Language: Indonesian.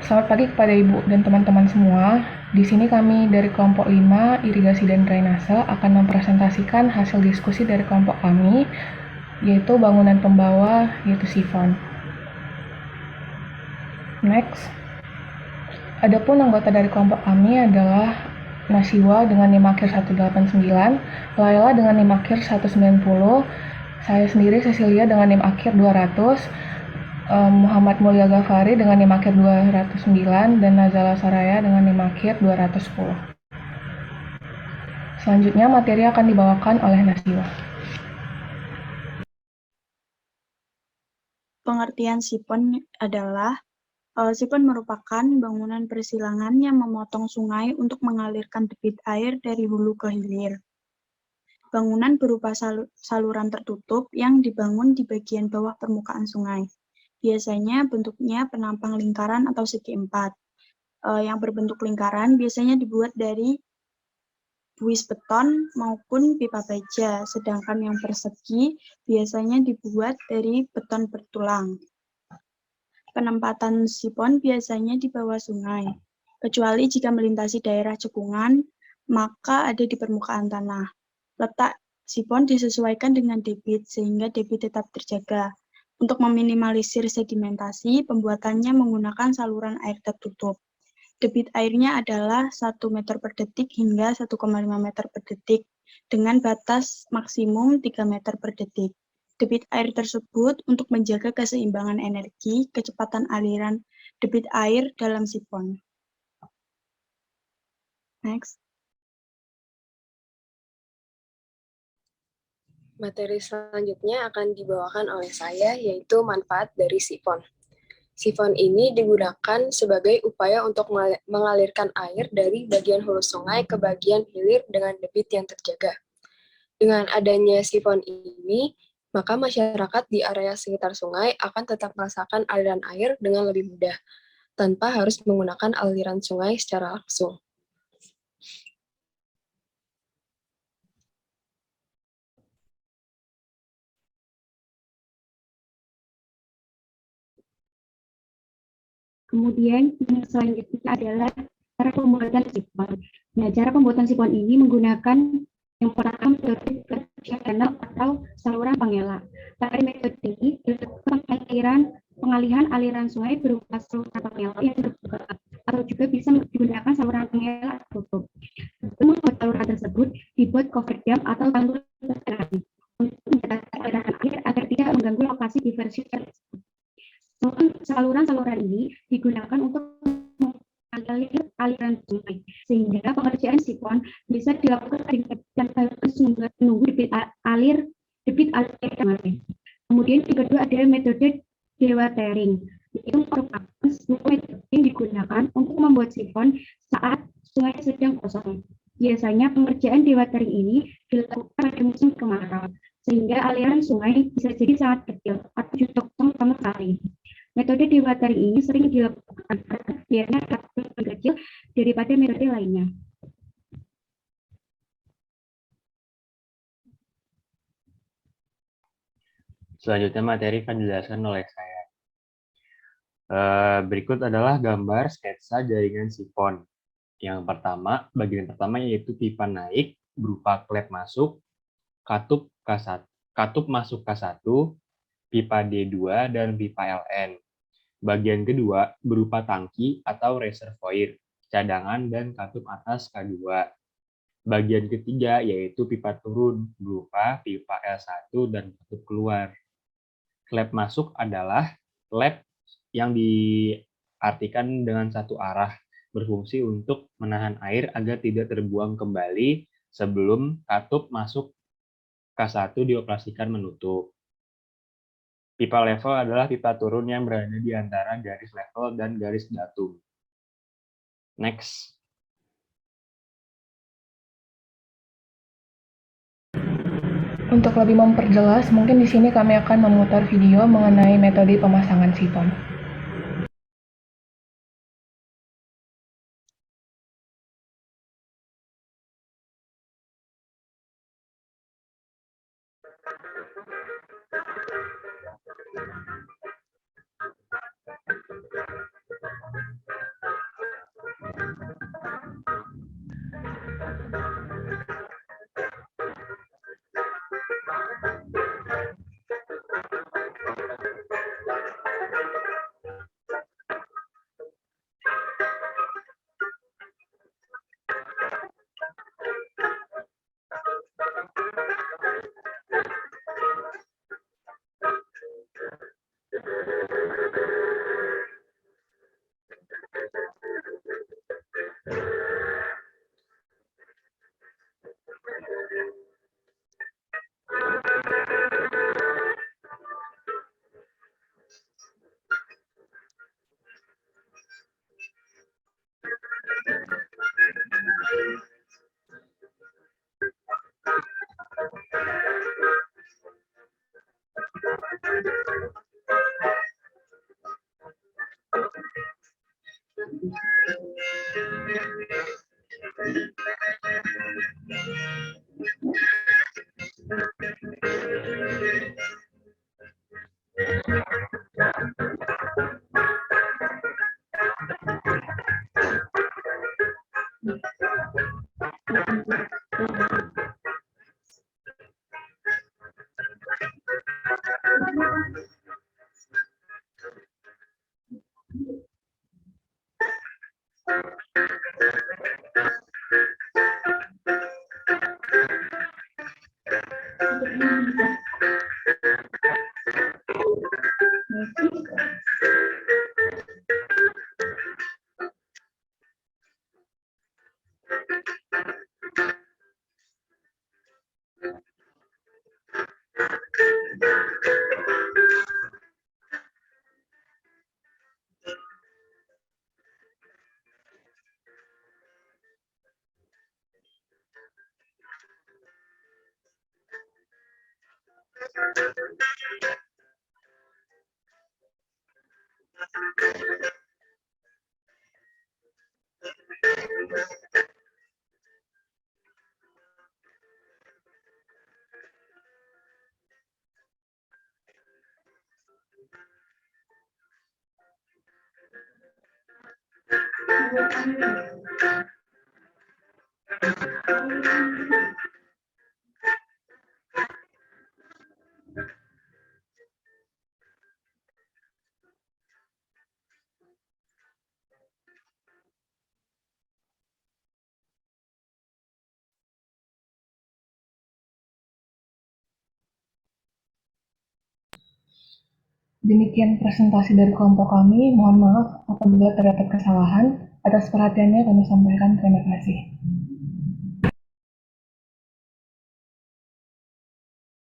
Selamat pagi kepada Ibu dan teman-teman semua. Di sini kami dari kelompok 5, Irigasi dan Drainase, akan mempresentasikan hasil diskusi dari kelompok kami, yaitu bangunan pembawa, yaitu sifon. Next. Adapun anggota dari kelompok kami adalah Nasiwa dengan NIM akhir 189, Laila dengan NIM akhir 190, saya sendiri Cecilia dengan NIM akhir 200, Muhammad Mulia Ghaffari dengan NIM akhir 209, dan Nazala Saraya dengan NIM akhir 210. Selanjutnya materi akan dibawakan oleh Nasiwa. Pengertian sipon adalah sipon merupakan bangunan persilangan yang memotong sungai untuk mengalirkan debit air dari hulu ke hilir. Bangunan berupa saluran tertutup yang dibangun di bagian bawah permukaan sungai. Biasanya bentuknya penampang lingkaran atau segi empat. Yang berbentuk lingkaran biasanya dibuat dari buis beton maupun pipa baja, sedangkan yang persegi biasanya dibuat dari beton bertulang. Penempatan sipon biasanya di bawah sungai, kecuali jika melintasi daerah cekungan, maka ada di permukaan tanah. Letak sipon disesuaikan dengan debit, sehingga debit tetap terjaga. Untuk meminimalisir sedimentasi, pembuatannya menggunakan saluran air tertutup. Debit airnya adalah 1 meter per detik hingga 1,5 meter per detik, dengan batas maksimum 3 meter per detik. Debit air tersebut untuk menjaga keseimbangan energi, kecepatan aliran debit air dalam sipon. Next. Materi selanjutnya akan dibawakan oleh saya, yaitu manfaat dari sifon. Sifon ini digunakan sebagai upaya untuk mengalirkan air dari bagian hulu sungai ke bagian hilir dengan debit yang terjaga. Dengan adanya sifon ini, maka masyarakat di area sekitar sungai akan tetap merasakan aliran air dengan lebih mudah, tanpa harus menggunakan aliran sungai secara langsung. Kemudian yang selanjutnya adalah cara pembuatan sifon. Nah, cara pembuatan sifon ini menggunakan yang pertama metode channel atau saluran pengelak. Pada metode ini dilakukan pengalihan aliran sungai berupa saluran pengelak yang terbuka atau juga bisa menggunakan saluran pengelak tertutup. Untuk membuat saluran tersebut dibuat cover dam atau tanggul tertentu untuk menjaga aliran air agar tidak mengganggu lokasi diversi tersebut. Saluran-saluran ini digunakan untuk mengalir aliran sungai, sehingga pengerjaan sifon bisa dilakukan tanpa harus menunggu debit air sungai. Kemudian yang kedua ada metode dewatering. Itu merupakan sebuah metode yang digunakan untuk membuat sifon saat sungai sedang kosong. Biasanya pengerjaan dewatering ini dilakukan pada musim kemarau, sehingga aliran sungai bisa jadi sangat kecil atau justru kosong sama sekali. Metode dewatering ini sering dilakukan karena biayanya lebih kecil daripada metode lainnya. Selanjutnya materi akan dijelaskan oleh saya. Berikut adalah gambar sketsa jaringan sifon. Yang pertama, bagian pertama yaitu pipa naik berupa klep masuk, katup K1, katup masuk K1, pipa D2, dan pipa LN. Bagian kedua berupa tangki atau reservoir, cadangan, dan katup atas K2. Bagian ketiga yaitu pipa turun berupa pipa L1 dan katup keluar. Klep masuk adalah klep yang diartikan dengan satu arah, berfungsi untuk menahan air agar tidak terbuang kembali sebelum katup masuk K1 dioperasikan menutup. Pipa level adalah pipa turun yang berada di antara garis level dan garis datum. Next. Untuk lebih memperjelas, mungkin di sini kami akan memutar video mengenai metode pemasangan sifon. Demikian presentasi dari kelompok kami. Mohon maaf apabila terdapat kesalahan. Atas perhatiannya kami sampaikan terima kasih.